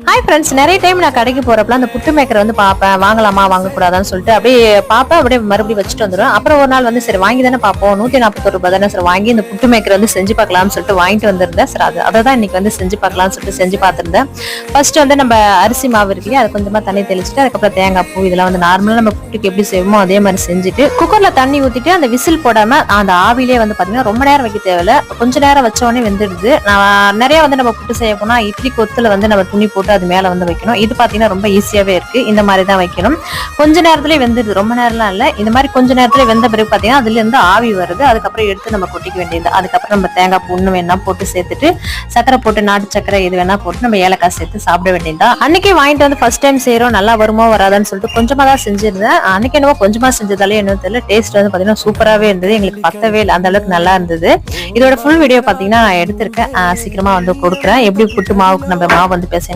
Hi friends, நிறைய time நான் கடைக்கு போறப்பல அந்த புட்டு மேக்கர் வந்து பார்ப்பேன், வாங்கலாமா வாங்கக்கூடாதான்னு சொல்லிட்டு அப்படியே பார்ப்பேன், அப்படியே மறுபடியும் வச்சுட்டு வந்துடும். அப்புறம் ஒரு நாள் வந்து சரி வாங்கி தானே பார்ப்போம், 141 ரூபாய் தானே சார், வாங்கி இந்த புட்டு மேக்கர் வந்து செஞ்சு பார்க்கலாம்னு சொல்லிட்டு வாங்கிட்டு வந்திருந்தேன் சார். அதை தான் இன்னைக்கு வந்து செஞ்சு பார்க்கலாம்னு சொல்லிட்டு செஞ்சு பார்த்துருந்தேன். ஃபர்ஸ்ட் வந்து நம்ம அரிசி மாவு இருக்கு இல்லையா, அது கொஞ்சமா தண்ணி தெளிச்சுட்டு அதுக்கப்புறம் தேங்காய் பூ இதெல்லாம் வந்து நார்மலா நம்ம புட்டுக்கு எப்படி செய்வோமோ அதே மாதிரி செஞ்சுட்டு குக்கர்ல தண்ணி ஊத்திட்டு அந்த விசில் போடாம அந்த ஆவிலே வந்து பாத்தீங்கன்னா ரொம்ப நேரம் வைக்க தேவையில்ல, கொஞ்ச நேரம் வச்ச உடனே வெந்துடுது. நான் நிறைய வந்து நம்ம புட்டு செய்ய போனா இட்லி கொத்துல வந்து நம்ம துணி போட்டு அது மேல வந்து வைக்கணும். இது பாத்தீங்கன்னா ரொம்ப ஈஸியாவே இருக்கு. இந்த மாதிரி தான் வைக்கணும். கொஞ்ச நேரத்திலே வெந்துடுது, ரொம்ப நேரம்லாம் இல்ல. இந்த மாதிரி கொஞ்ச நேரத்துல வெந்த பிறகு பாத்தீங்கன்னா அதுல இருந்து ஆவி வருது. அதுக்கப்புறம் எடுத்து நம்ம கொட்டிக்க வேண்டியது. அதுக்கப்புறம் நம்ம தேங்காய் பூ வேணா போட்டு சேர்த்துட்டு சக்கரை போட்டு, நாட்டு சக்கரை இது வேணா போட்டு நம்ம ஏலக்காய் சேர்த்து சாப்பிட வேண்டியதுதான். அன்னைக்கு வாங்கிட்டு வந்து ஃபர்ஸ்ட் டைம் செய்யறோம், நல்லா வருமோ வராதான்னு சொல்லிட்டு கொஞ்சமா தான் செஞ்சிருந்தேன். அன்னைக்கு என்னவோ கொஞ்சமா செஞ்சதாலே என்ன தெரியல, டேஸ்ட் வந்து பாத்தீங்கன்னா சூப்பராவே இருந்தது. எங்களுக்கு பத்தவே இல்லை, அந்த அளவுக்கு நல்லா இருந்தது. இதோட ஃபுல் வீடியோ பாத்தீங்கன்னா நான் எடுத்திருக்கேன், சீக்கிரமா வந்து கொடுக்குறேன். எப்படி புட்டு மாவுக்கு நம்ம மாவு வந்து பேசணும்